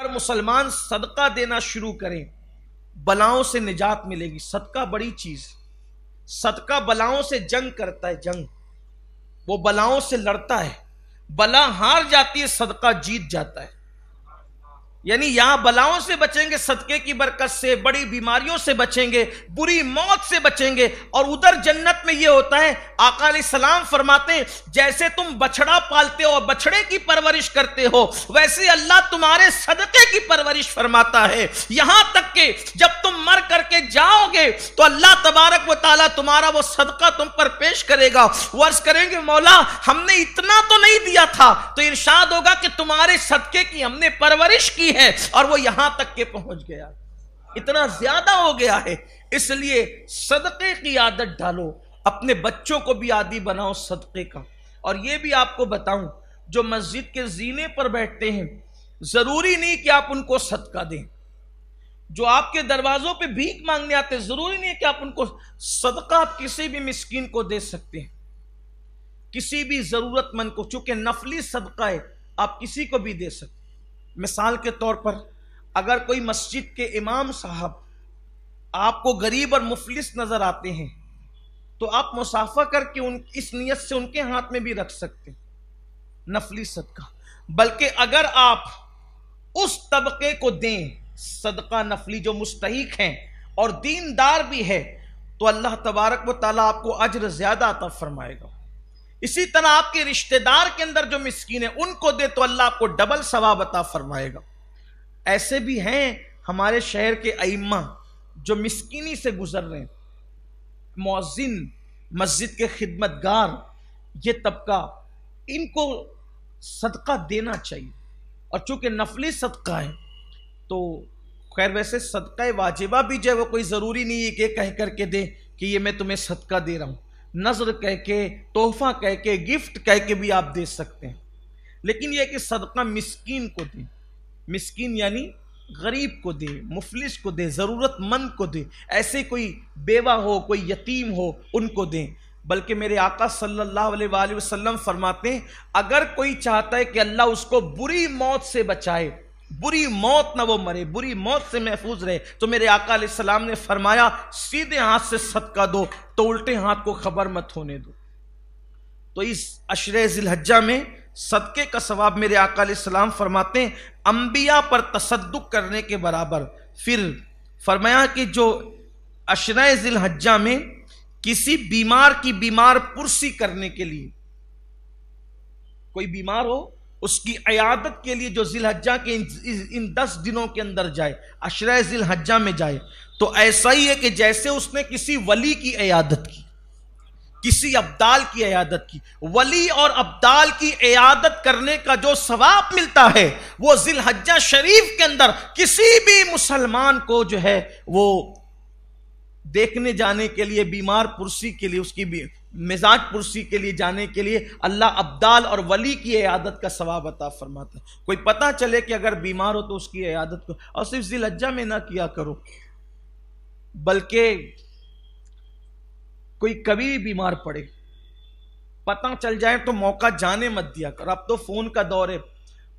اگر مسلمان صدقہ دینا شروع کریں بلاؤں سے نجات ملے گی. صدقہ بڑی چیز، صدقہ بلاؤں سے جنگ کرتا ہے، جنگ، وہ بلاؤں سے لڑتا ہے، بلا ہار جاتی ہے، صدقہ جیت جاتا ہے. یعنی یہاں بلاؤں سے بچیں گے صدقے کی برکت سے، بڑی بیماریوں سے بچیں گے، بری موت سے بچیں گے. اور ادھر جنت میں یہ ہوتا ہے، آقا علیہ السلام فرماتے ہیں جیسے تم بچڑا پالتے ہو، بچڑے کی پرورش کرتے ہو، ویسے اللہ تمہارے صدقے کی پرورش فرماتا ہے. یہاں تک کہ جب تم مر کر کے جاؤ گے تو اللہ تبارک و تعالیٰ تمہارا وہ صدقہ تم پر پیش کرے گا. وہ عرض کریں گے مولا ہم نے اتنا تو نہیں دیا تھا، تو ارشاد ہوگا کہ تمہارے صدقے کی ہم نے پرورش کی ہے اور وہ یہاں تک کہ پہنچ گیا، اتنا زیادہ ہو گیا ہے. اس لیے صدقے کی عادت ڈالو، اپنے بچوں کو بھی عادی بناؤ صدقے کا. اور یہ بھی آپ کو بتاؤں، جو مسجد کے زینے پر بیٹھتے ہیں ضروری نہیں کہ آپ ان کو صدقہ دیں. جو آپ کے دروازوں پہ بھیک مانگنے آتے ضروری نہیں کہ آپ ان کو صدقہ، آپ کسی بھی مسکین کو دے سکتے ہیں، کسی بھی ضرورت مند کو، چونکہ نفلی صدقہ ہے آپ کسی کو بھی دے سکتے. مثال کے طور پر اگر کوئی مسجد کے امام صاحب آپ کو غریب اور مفلس نظر آتے ہیں تو آپ مصافحہ کر کے اس نیت سے ان کے ہاتھ میں بھی رکھ سکتے ہیں، نفلی صدقہ. بلکہ اگر آپ اس طبقے کو دیں صدقہ نفلی جو مستحق ہیں اور دیندار بھی ہے تو اللہ تبارک و تعالیٰ آپ کو اجر زیادہ عطا فرمائے گا. اسی طرح آپ کے رشتہ دار کے اندر جو مسکین ہیں ان کو دے تو اللہ آپ کو ڈبل ثواب عطا فرمائے گا. ایسے بھی ہیں ہمارے شہر کے ائمہ جو مسکینی سے گزر رہے ہیں، مؤذن، مسجد کے خدمت گار، یہ طبقہ، ان کو صدقہ دینا چاہیے. اور چونکہ نفلی صدقہ ہے تو خیر ویسے صدقہ واجبہ بھی جو ہے وہ کوئی ضروری نہیں ہے کہ کہہ کر کے دیں کہ یہ میں تمہیں صدقہ دے رہا ہوں. نظر کہہ کے، تحفہ کہہ کے، گفٹ کہہ کے بھی آپ دے سکتے ہیں. لیکن یہ کہ صدقہ مسکین کو دیں، مسکین یعنی غریب کو دے، مفلس کو دے، ضرورت مند کو دے. ایسے کوئی بیوہ ہو، کوئی یتیم ہو ان کو دیں. بلکہ میرے آقا صلی اللہ علیہ وآلہ وسلم فرماتے ہیں اگر کوئی چاہتا ہے کہ اللہ اس کو بری موت سے بچائے، بری موت نہ وہ مرے، بری موت سے محفوظ رہے، تو میرے آقا علیہ السلام نے فرمایا سیدھے ہاتھ سے صدقہ دو تو الٹے ہاتھ کو خبر مت ہونے دو. تو اس عشرہ ذی الحجہ میں صدقے کا ثواب میرے آقا علیہ السلام فرماتے ہیں انبیاء پر تصدق کرنے کے برابر. پھر فرمایا کہ جو عشرہ ذی الحجہ میں کسی بیمار کی بیمار پرسی کرنے کے لیے، کوئی بیمار ہو اس کی عیادت کے لیے جو ذی الحجہ کے ان 10 دنوں کے اندر جائے، عشرہ ذی الحجہ میں جائے، تو ایسا ہی ہے کہ جیسے اس نے کسی ولی کی عیادت کی، کسی ابدال کی عیادت کی. ولی اور ابدال کی عیادت کرنے کا جو ثواب ملتا ہے وہ ذی الحجہ شریف کے اندر کسی بھی مسلمان کو جو ہے وہ دیکھنے جانے کے لیے، بیمار پرسی کے لیے، اس کی مزاج پرسی کے لیے جانے کے لیے اللہ ابدال اور ولی کی عیادت کا ثواب عطا فرماتا ہے. کوئی پتہ چلے کہ اگر بیمار ہو تو اس کی عیادت کو، اور صرف ذی الحجہ میں نہ کیا کرو، بلکہ کوئی کبھی بھی بیمار پڑے پتہ چل جائے تو موقع جانے مت دیا کرو. اب تو فون کا دور ہے،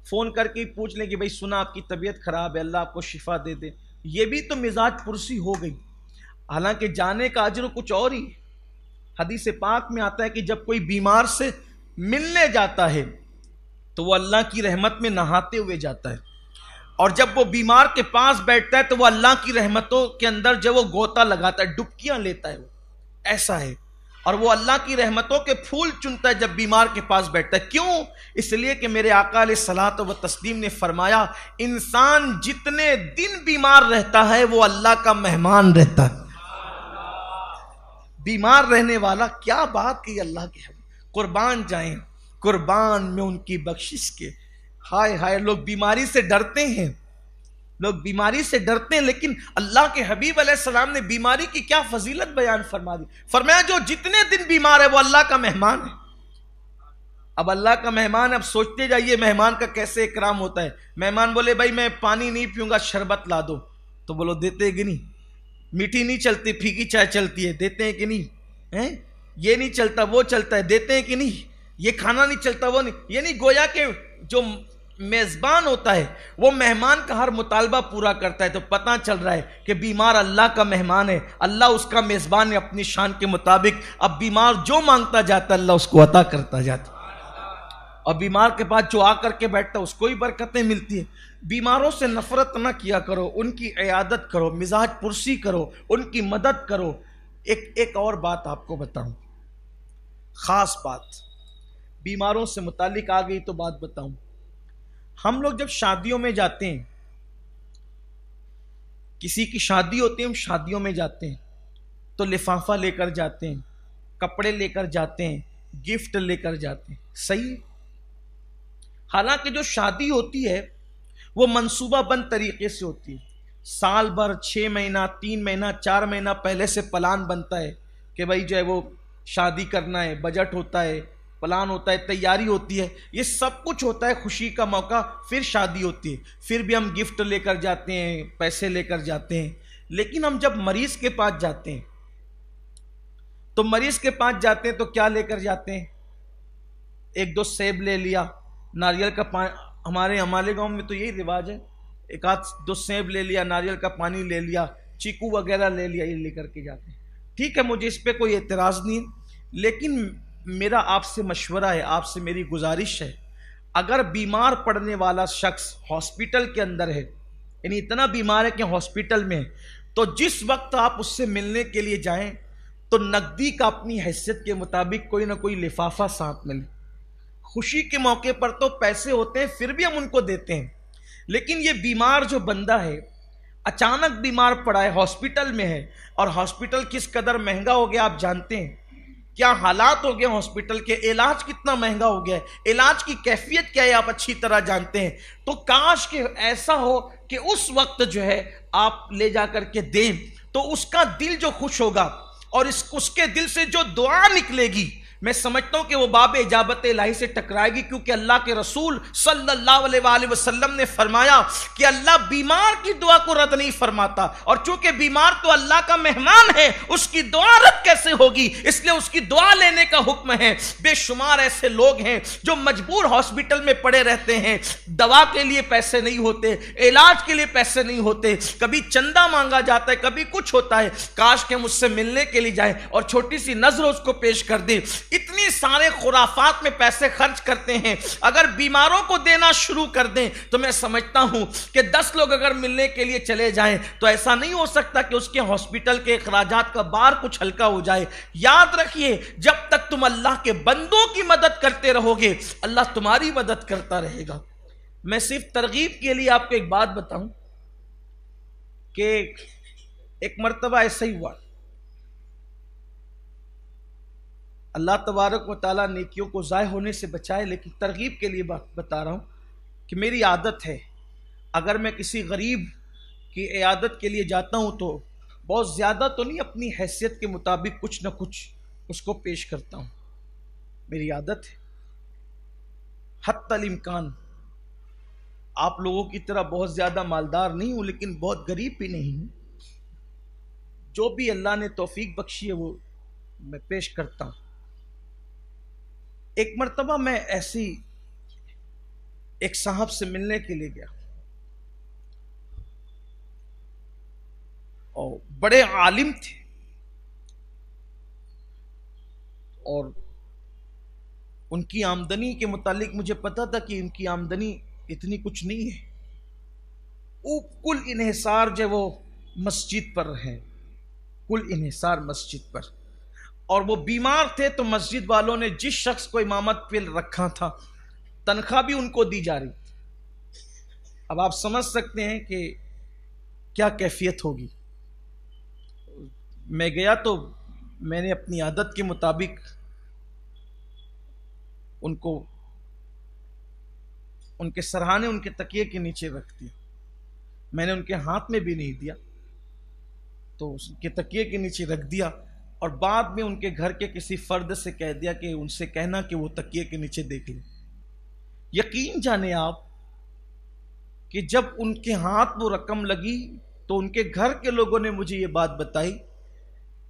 فون کر کے پوچھ لیں کہ بھئی سنا آپ کی طبیعت خراب ہے، اللہ آپ کو شفا دے دے. یہ بھی تو مزاج پرسی ہو گئی، حالانکہ جانے کا اجر کچھ اور ہی. حدیث پاک میں آتا ہے کہ جب کوئی بیمار سے ملنے جاتا ہے تو وہ اللہ کی رحمت میں نہاتے ہوئے جاتا ہے، اور جب وہ بیمار کے پاس بیٹھتا ہے تو وہ اللہ کی رحمتوں کے اندر جو وہ غوطہ لگاتا ہے، ڈبکیاں لیتا ہے. وہ ایسا ہے، اور وہ اللہ کی رحمتوں کے پھول چنتا ہے جب بیمار کے پاس بیٹھتا ہے. کیوں؟ اس لیے کہ میرے آقا علیہ الصلوۃ والتسلیم نے فرمایا انسان جتنے دن بیمار رہتا ہے وہ اللہ کا مہمان رہتا ہے. بیمار رہنے والا، کیا بات کی اللہ کے حبیب، قربان جائیں، قربان میں ان کی بخشش کے. ہائے ہائے، لوگ بیماری سے ڈرتے ہیں، لوگ بیماری سے ڈرتے ہیں، لیکن اللہ کے حبیب علیہ السلام نے بیماری کی کیا فضیلت بیان فرما دی. فرمایا جو جتنے دن بیمار ہے وہ اللہ کا مہمان ہے. اب اللہ کا مہمان، اب سوچتے جائیے مہمان کا کیسے اکرام ہوتا ہے. مہمان بولے بھائی میں پانی نہیں پیوں گا، شربت لا دو، تو بولو دیتے ہیں کہ نہیں؟ میٹھی نہیں چلتی، پھیکی چائے چلتی ہے، دیتے ہیں کہ نہیں؟ یہ نہیں چلتا وہ چلتا ہے، دیتے ہیں کہ نہیں؟ یہ کھانا نہیں چلتا وہ نہیں. یعنی گویا کہ جو میزبان ہوتا ہے وہ مہمان کا ہر مطالبہ پورا کرتا ہے، تو پتہ چل رہا ہے کہ بیمار اللہ کا مہمان ہے، اللہ اس کا میزبان ہے اپنی شان کے مطابق۔ اب بیمار جو مانگتا جاتا ہے اللہ اس کو عطا کرتا جاتا ہے، اور بیمار کے پاس جو آ کر کے بیٹھتا ہے اس کو ہی برکتیں ملتی ہیں۔ بیماروں سے نفرت نہ کیا کرو، ان کی عیادت کرو، مزاج پرسی کرو، ان کی مدد کرو۔ ایک اور بات آپ کو بتاؤں، خاص بات، بیماروں سے متعلق آ گئی تو بات بتاؤں۔ ہم لوگ جب شادیوں میں جاتے ہیں، کسی کی شادی ہوتی ہے، ہم شادیوں میں جاتے ہیں تو لفافہ لے کر جاتے ہیں، کپڑے لے کر جاتے ہیں، گفٹ لے کر جاتے ہیں، صحیح؟ حالانکہ جو شادی ہوتی ہے وہ منصوبہ بند طریقے سے ہوتی ہے، سال بھر 6 مہینہ 3 مہینہ 4 مہینہ پہلے سے پلان بنتا ہے کہ بھائی جو ہے وہ شادی کرنا ہے، بجٹ ہوتا ہے، پلان ہوتا ہے، تیاری ہوتی ہے، یہ سب کچھ ہوتا ہے، خوشی کا موقع، پھر شادی ہوتی ہے، پھر بھی ہم گفٹ لے کر جاتے ہیں، پیسے لے کر جاتے ہیں۔ لیکن ہم جب مریض کے پاس جاتے ہیں تو مریض کے پاس جاتے ہیں تو کیا لے کر جاتے ہیں؟ 1-2 سیب لے لیا، ناریل کا پانی، ہمارے گاؤں میں تو یہی رواج ہے، 1-2 سیب لے لیا، ناریل کا پانی لے لیا، چیکو وغیرہ لے لیا، یہ لے کر کے جاتے ہیں۔ ٹھیک ہے، مجھے اس پہ کوئی اعتراض نہیں، لیکن میرا آپ سے مشورہ ہے، آپ سے میری گزارش ہے، اگر بیمار پڑنے والا شخص ہاسپٹل کے اندر ہے، یعنی اتنا بیمار ہے کہ ہاسپٹل میں ہے، تو جس وقت آپ اس سے ملنے کے لیے جائیں تو نقدی کا اپنی حیثیت کے مطابق کوئی نہ کوئی لفافہ ساتھ میں لیں۔ خوشی کے موقع پر تو پیسے ہوتے ہیں پھر بھی ہم ان کو دیتے ہیں، لیکن یہ بیمار جو بندہ ہے، اچانک بیمار پڑا ہے، ہاسپٹل میں ہے، اور ہاسپٹل کس قدر مہنگا ہو گیا آپ جانتے ہیں، کیا حالات ہو گئے ہاسپٹل کے، علاج کتنا مہنگا ہو گیا ہے، علاج کی کیفیت کیا ہے آپ اچھی طرح جانتے ہیں۔ تو کاش کہ ایسا ہو کہ اس وقت جو ہے آپ لے جا کر کے دیں تو اس کا دل جو خوش ہوگا، اور اس کے دل سے جو دعا نکلے گی، میں سمجھتا ہوں کہ وہ باب اجابت الہی سے ٹکرائے گی، کیونکہ اللہ کے رسول صلی اللہ علیہ وآلہ وسلم نے فرمایا کہ اللہ بیمار کی دعا کو رد نہیں فرماتا، اور چونکہ بیمار تو اللہ کا مہمان ہے، اس کی دعا رد کیسے ہوگی، اس لیے اس کی دعا لینے کا حکم ہے۔ بے شمار ایسے لوگ ہیں جو مجبور ہاسپٹل میں پڑے رہتے ہیں، دوا کے لیے پیسے نہیں ہوتے، علاج کے لیے پیسے نہیں ہوتے، کبھی چندہ مانگا جاتا ہے، کبھی کچھ ہوتا ہے، کاش کہ ہم اس سے ملنے کے لیے جائیں اور چھوٹی سی نظر اس کو پیش کر دیں۔ اتنی سارے خرافات میں پیسے خرچ کرتے ہیں، اگر بیماروں کو دینا شروع کر دیں تو میں سمجھتا ہوں کہ 10 لوگ اگر ملنے کے لیے چلے جائیں تو ایسا نہیں ہو سکتا کہ اس کے ہاسپٹل کے اخراجات کا بار کچھ ہلکا ہو جائے۔ یاد رکھیے، جب تک تم اللہ کے بندوں کی مدد کرتے رہو گے اللہ تمہاری مدد کرتا رہے گا۔ میں صرف ترغیب کے لیے آپ کو ایک بات بتاؤں کہ ایک مرتبہ ایسا ہی ہوا، اللہ تبارک و تعالیٰ نیکیوں کو ضائع ہونے سے بچائے، لیکن ترغیب کے لیے بات بتا رہا ہوں کہ میری عادت ہے اگر میں کسی غریب کی عیادت کے لیے جاتا ہوں تو بہت زیادہ تو نہیں، اپنی حیثیت کے مطابق کچھ نہ کچھ اس کو پیش کرتا ہوں، میری عادت ہے۔ حتی الامکان آپ لوگوں کی طرح بہت زیادہ مالدار نہیں ہوں، لیکن بہت غریب بھی نہیں ہوں، جو بھی اللہ نے توفیق بخشی ہے وہ میں پیش کرتا ہوں۔ ایک مرتبہ میں ایسی ایک صاحب سے ملنے کے لیے گیا، اور بڑے عالم تھے، اور ان کی آمدنی کے متعلق مجھے پتا تھا کہ ان کی آمدنی اتنی کچھ نہیں ہے، وہ کل انحصار جو وہ مسجد پر ہیں، کل انحصار مسجد پر، اور وہ بیمار تھے تو مسجد والوں نے جس شخص کو امامت پہ رکھا تھا تنخواہ بھی ان کو دی جا رہی تھی۔ اب آپ سمجھ سکتے ہیں کہ کیا کیفیت ہوگی۔ میں گیا تو میں نے اپنی عادت کے مطابق ان کو ان کے سرہانے ان کے تکیے کے نیچے رکھ دیا، میں نے ان کے ہاتھ میں بھی نہیں دیا، تو ان کے تکیے کے نیچے رکھ دیا، اور بعد میں ان کے گھر کے کسی فرد سے کہہ دیا کہ ان سے کہنا کہ وہ تکیے کے نیچے دیکھ لیں۔ یقین جانے آپ کہ جب ان کے ہاتھ وہ رقم لگی تو ان کے گھر کے لوگوں نے مجھے یہ بات بتائی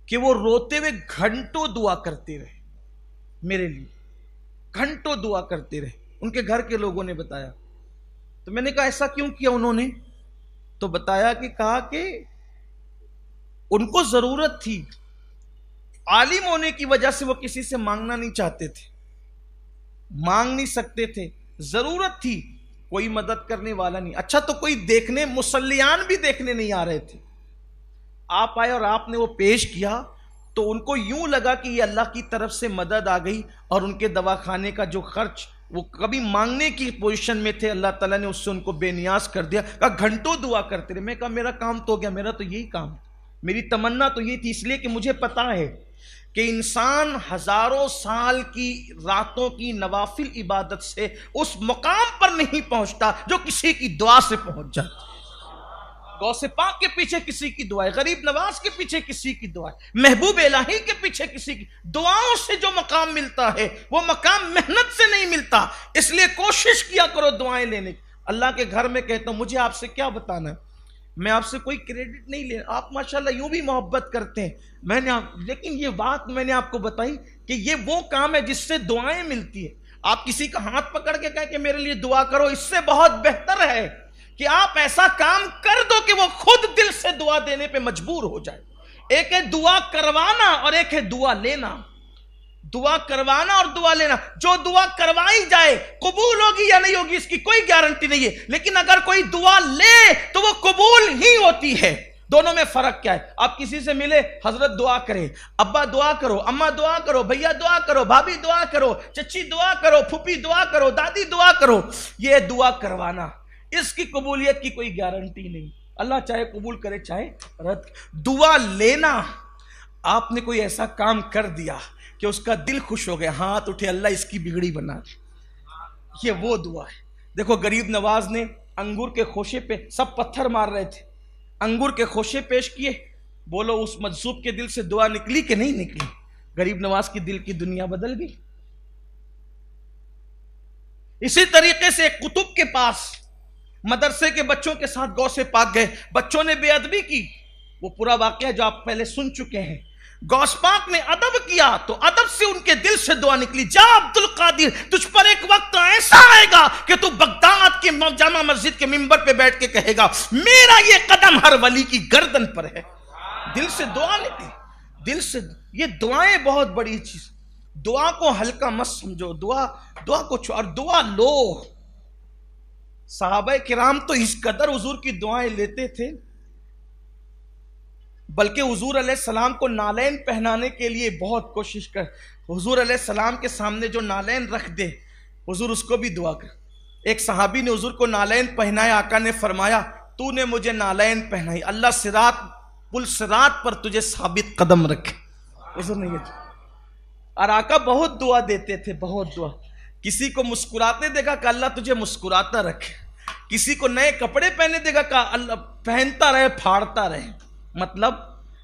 کہ وہ روتے ہوئے گھنٹوں دعا کرتے رہے، میرے لیے گھنٹوں دعا کرتے رہے، ان کے گھر کے لوگوں نے بتایا۔ تو میں نے کہا ایسا کیوں کیا انہوں نے؟ تو بتایا کہ کہا کہ ان کو ضرورت تھی، عالم ہونے کی وجہ سے وہ کسی سے مانگنا نہیں چاہتے تھے، مانگ نہیں سکتے تھے، ضرورت تھی، کوئی مدد کرنے والا نہیں۔ اچھا تو کوئی دیکھنے، مصلیان بھی دیکھنے نہیں آ رہے تھے، آپ آئے اور آپ نے وہ پیش کیا تو ان کو یوں لگا کہ یہ اللہ کی طرف سے مدد آ گئی، اور ان کے دواخانے کا جو خرچ وہ کبھی مانگنے کی پوزیشن میں تھے، اللہ تعالیٰ نے اس سے ان کو بے نیاز کر دیا۔ کہا گھنٹوں دعا کرتے رہے۔ میں کہا میرا کام تو ہو گیا، میرا تو یہی کام، میری تمنا تو یہ تھی، اس لیے کہ مجھے پتا ہے کہ انسان ہزاروں سال کی راتوں کی نوافل عبادت سے اس مقام پر نہیں پہنچتا جو کسی کی دعا سے پہنچ جاتا۔ غوث پاک کے پیچھے کسی کی دعا ہے، غریب نواز کے پیچھے کسی کی دعا ہے، محبوب الہی کے پیچھے کسی کی دعاؤں سے جو مقام ملتا ہے وہ مقام محنت سے نہیں ملتا۔ اس لیے کوشش کیا کرو دعائیں لینے کی۔ اللہ کے گھر میں کہتا ہوں مجھے آپ سے کیا بتانا ہے، میں آپ سے کوئی کریڈٹ نہیں لے، آپ ماشاءاللہ یوں بھی محبت کرتے ہیں، لیکن یہ بات میں نے آپ کو بتائی کہ یہ وہ کام ہے جس سے دعائیں ملتی ہیں۔ آپ کسی کا ہاتھ پکڑ کے کہیں کہ میرے لیے دعا کرو، اس سے بہت بہتر ہے کہ آپ ایسا کام کر دو کہ وہ خود دل سے دعا دینے پہ مجبور ہو جائے۔ ایک ہے دعا کروانا اور ایک ہے دعا لینا۔ دعا کروانا اور دعا لینا، جو دعا کروائی جائے قبول ہوگی یا نہیں ہوگی اس کی کوئی گارنٹی نہیں ہے، لیکن اگر کوئی دعا لے تو وہ قبول ہی ہوتی ہے۔ دونوں میں فرق کیا ہے؟ آپ کسی سے ملے، حضرت دعا کرے، ابا دعا کرو، اماں دعا کرو، بھیا دعا کرو، بھابھی دعا کرو، چچی دعا کرو، پھوپھی دعا کرو، دادی دعا کرو، یہ دعا کروانا، اس کی قبولیت کی کوئی گارنٹی نہیں، اللہ چاہے قبول کرے چاہے رد۔ دعا لینا، آپ نے کوئی ایسا کام کر دیا کہ اس کا دل خوش ہو گیا، ہاتھ اٹھے اللہ اس کی بگڑی بنا دی، یہ وہ دعا ہے۔ دیکھو غریب نواز نے انگور کے خوشے پہ، سب پتھر مار رہے تھے، انگور کے خوشے پیش کیے، بولو اس مجذوب کے دل سے دعا نکلی کہ نہیں نکلی؟ غریب نواز کی دل کی دنیا بدل گئی۔ اسی طریقے سے قطب کے پاس مدرسے کے بچوں کے ساتھ غوث پاک گئے، بچوں نے بے ادبی کی، وہ پورا واقعہ جو آپ پہلے سن چکے ہیں۔ غوث پاک نے ادب کیا تو ادب سے ان کے دل سے دعا نکلی، جا عبد القادر تجھ پر ایک وقت ایسا آئے گا کہ تو بغداد کے جامع مسجد کے منبر پہ بیٹھ کے کہے گا میرا یہ قدم ہر ولی کی گردن پر ہے۔ دل سے دعا نکلی، دل سے۔ یہ دعائیں بہت بڑی چیز، دعا کو ہلکا مت سمجھو، دعا کو اور دعا لو۔ صحابہ کرام تو اس قدر حضور کی دعائیں لیتے تھے، بلکہ حضور علیہ السلام کو نالین پہنانے کے لیے بہت کوشش کر، حضور علیہ السلام کے سامنے جو نالین رکھ دے حضور اس کو بھی دعا کر۔ ایک صحابی نے حضور کو نالین پہنایا، آقا نے فرمایا تو نے مجھے نالین پہنائی، اللہ صراط پل صراط پر تجھے ثابت قدم رکھے۔ حضور نے یہ، اور آقا بہت دعا دیتے تھے، بہت دعا۔ کسی کو مسکراتے دیکھا کہ اللہ تجھے مسکراتا رکھے، کسی کو نئے کپڑے پہنے دیکھا کہ اللہ پہنتا رہے پھاڑتا رہے، مطلب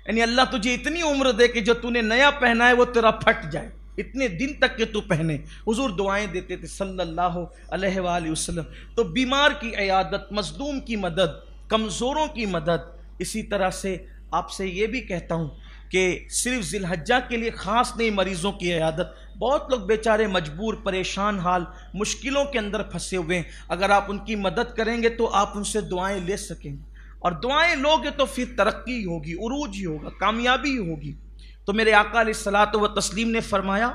یعنی اللہ تجھے اتنی عمر دے کہ جو تو نے نیا پہنا ہے وہ تیرا پھٹ جائے، اتنے دن تک کہ تو پہنے۔ حضور دعائیں دیتے تھے صلی اللہ علیہ وآلہ وسلم۔ تو بیمار کی عیادت، مظلوم کی مدد، کمزوروں کی مدد۔ اسی طرح سے آپ سے یہ بھی کہتا ہوں کہ صرف ذی الحجہ کے لیے خاص نہیں مریضوں کی عیادت، بہت لوگ بیچارے مجبور، پریشان حال، مشکلوں کے اندر پھنسے ہوئے ہیں، اگر آپ ان کی مدد کریں گے تو آپ ان سے دعائیں لے سکیں گے، اور دعائیں لوگے تو پھر ترقی ہوگی، عروج ہی ہوگا، کامیابی ہوگی۔ تو میرے آقا علیہ الصلوۃ والتسلیم نے فرمایا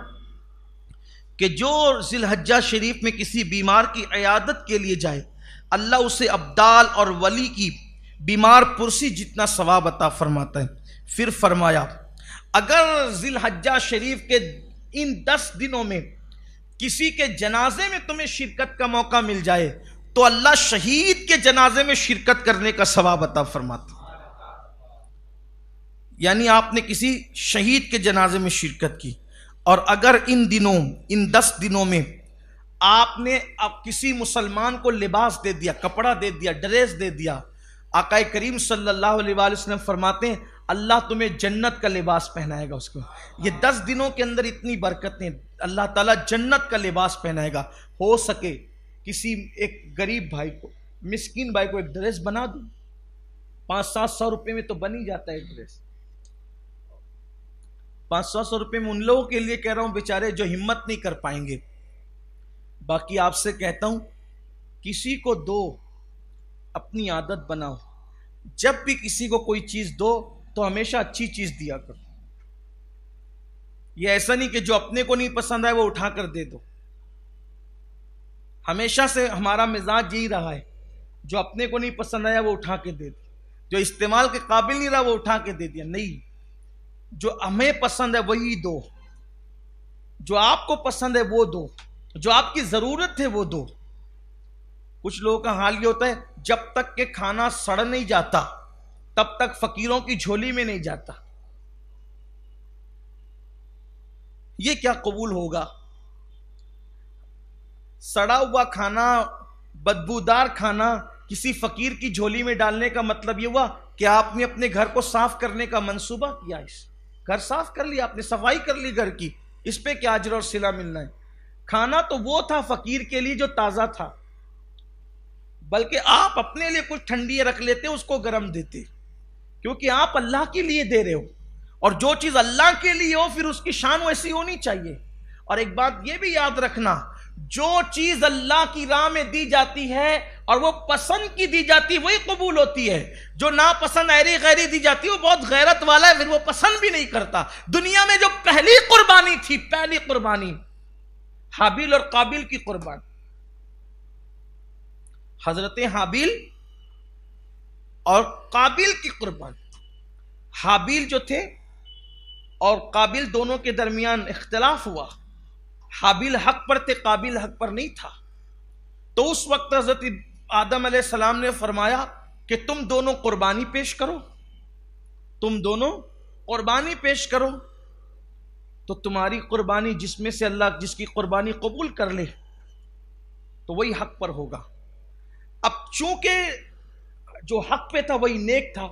کہ جو ذی الحجہ شریف میں کسی بیمار کی عیادت کے لیے جائے اللہ اسے ابدال اور ولی کی بیمار پرسی جتنا ثواب عطا فرماتا ہے۔ پھر فرمایا اگر ذی الحجہ شریف کے ان 10 دنوں میں کسی کے جنازے میں تمہیں شرکت کا موقع مل جائے تو اللہ شہید کے جنازے میں شرکت کرنے کا ثواب عطا فرماتا ہے۔ یعنی آپ نے کسی شہید کے جنازے میں شرکت کی، اور اگر ان 10 دنوں میں آپ نے اب کسی مسلمان کو لباس دے دیا، کپڑا دے دیا، ڈریس دے دیا، آقا کریم صلی اللہ علیہ وآلہ وسلم فرماتے ہیں اللہ تمہیں جنت کا لباس پہنائے گا اس کو۔ یہ 10 دنوں کے اندر اتنی برکتیں، اللہ تعالیٰ جنت کا لباس پہنائے گا۔ ہو سکے کسی ایک غریب بھائی کو، مسکین بھائی کو ایک ڈریس بنا دوں، 500-700 روپے میں تو بن ہی جاتا ہے ایک ڈریس۔ 500 روپے میں ان لوگوں کے لیے کہہ رہا ہوں بیچارے جو ہمت نہیں کر پائیں گے۔ باقی آپ سے کہتا ہوں کسی کو دو، اپنی عادت بناؤ، جب بھی کسی کو کوئی چیز دو تو ہمیشہ اچھی چیز دیا کرو. یہ ایسا نہیں کہ جو اپنے کو نہیں پسند آئے وہ اٹھا کر دے دو. ہمیشہ سے ہمارا مزاج یہی رہا ہے، جو اپنے کو نہیں پسند آیا وہ اٹھا کے دے دو، جو استعمال کے قابل نہیں رہا وہ اٹھا کے دے دیا. نہیں، جو ہمیں پسند ہے وہی دو، جو آپ کو پسند ہے وہ دو، جو آپ کی ضرورت ہے وہ دو. کچھ لوگوں کا حال یہ ہوتا ہے، جب تک کہ کھانا سڑ نہیں جاتا تب تک فقیروں کی جھولی میں نہیں جاتا. یہ کیا قبول ہوگا؟ سڑا ہوا کھانا، بدبودار کھانا کسی فقیر کی جھولی میں ڈالنے کا مطلب یہ ہوا کہ آپ نے اپنے گھر کو صاف کرنے کا منصوبہ کیا. گھر صاف کر لیا، آپ نے صفائی کر لی گھر کی، اس پہ کیا اجر اور صلہ ملنا ہے؟ کھانا تو وہ تھا فقیر کے لیے جو تازہ تھا، بلکہ آپ اپنے لیے کچھ ٹھنڈی رکھ لیتے، اس کو گرم دیتے، کیونکہ آپ اللہ کے لیے دے رہے ہو، اور جو چیز اللہ کے لیے ہو پھر اس کی شان ویسی ہونی چاہیے. اور ایک بات یہ بھی یاد رکھنا، جو چیز اللہ کی راہ میں دی جاتی ہے اور وہ پسند کی دی جاتی ہے وہی قبول ہوتی ہے. جو ناپسند ایری غیری دی جاتی ہے وہ بہت غیرت والا ہے، پھر وہ پسند بھی نہیں کرتا. دنیا میں جو پہلی قربانی تھی، پہلی قربانی حابیل اور قابیل کی قربانی. حضرت حابیل اور قابیل کی قربانی. حابیل جو تھے اور قابیل دونوں کے درمیان اختلاف ہوا. حابیل حق پر تھے، قابیل حق پر نہیں تھا. تو اس وقت حضرت آدم علیہ السلام نے فرمایا کہ تم دونوں قربانی پیش کرو، تم دونوں قربانی پیش کرو، تو تمہاری قربانی جس میں سے اللہ جس کی قربانی قبول کر لے تو وہی حق پر ہوگا. اب چونکہ جو حق پہ تھا وہی نیک تھا،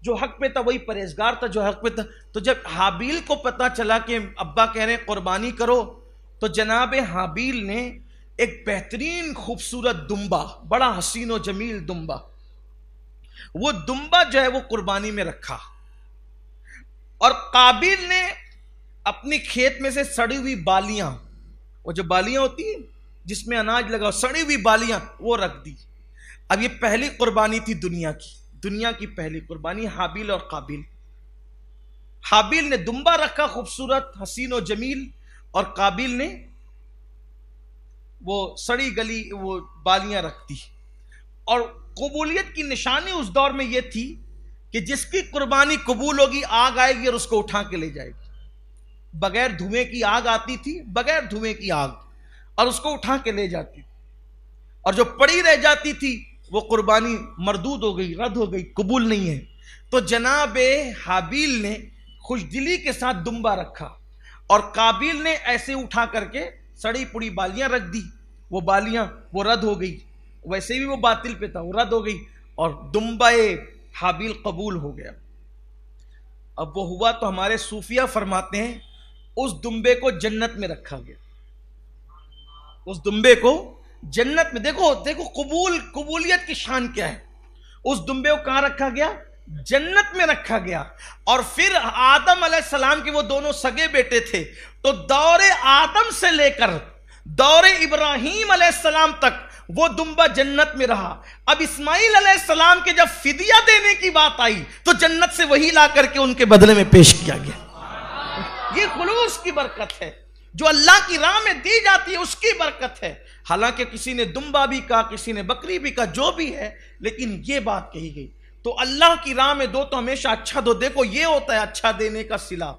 جو حق پہ تھا وہی پرہیزگار تھا، جو حق پہ تھا. تو جب حابیل کو پتا چلا کہ ابا کہہ رہے ہیں قربانی کرو، تو جناب حابیل نے ایک بہترین خوبصورت دمبا، بڑا حسین و جمیل دمبا، وہ دمبا جو ہے وہ قربانی میں رکھا. اور قابیل نے اپنی کھیت میں سے سڑی ہوئی بالیاں، وہ جو بالیاں ہوتی ہیں جس میں اناج لگا، سڑی ہوئی بالیاں وہ رکھ دی. اب یہ پہلی قربانی تھی دنیا کی پہلی قربانی، حابیل اور قابیل. حابیل نے دمبا رکھا خوبصورت حسین و جمیل، اور قابیل نے وہ سڑی گلی وہ بالیاں رکھ دی. اور قبولیت کی نشانی اس دور میں یہ تھی کہ جس کی قربانی قبول ہوگی آگ آئے گی اور اس کو اٹھا کے لے جائے گی. بغیر دھوئیں کی آگ آتی تھی، بغیر دھوئیں کی آگ، اور اس کو اٹھا کے لے جاتی تھی. اور جو پڑی رہ جاتی تھی وہ قربانی مردود ہو گئی، رد ہو گئی، قبول نہیں ہے. تو جناب حابیل نے خوش دلی کے ساتھ دمبا رکھا، اور قابیل نے ایسے اٹھا کر کے سڑی پڑی بالیاں رکھ دی. وہ بالیاں وہ رد ہو گئی، ویسے بھی وہ باطل پہ تھا، وہ رد ہو گئی، اور دمبا حابیل قبول ہو گیا. اب وہ ہوا تو ہمارے صوفیہ فرماتے ہیں اس دمبے کو جنت میں رکھا گیا. اس دمبے کو جنت میں، دیکھو قبولیت کی شان کیا ہے. اس دمبے کو کہاں رکھا گیا؟ جنت میں رکھا گیا. اور پھر آدم علیہ السلام کے وہ دونوں سگے بیٹے تھے، تو دور آدم سے لے کر دور ابراہیم علیہ السلام تک وہ دمبا جنت میں رہا. اب اسماعیل علیہ السلام کے جب فدیہ دینے کی بات آئی تو جنت سے وہی لا کر کے ان کے بدلے میں پیش کیا گیا. یہ خلوص کی برکت ہے، جو اللہ کی راہ میں دی جاتی ہے اس کی برکت ہے. حالانکہ کسی نے دمبا بھی کہا، کسی نے بکری بھی کہا، جو بھی ہے، لیکن یہ بات کہی گئی. تو اللہ کی راہ میں دو تو ہمیشہ اچھا دو. دیکھو یہ ہوتا ہے اچھا دینے کا صلہ.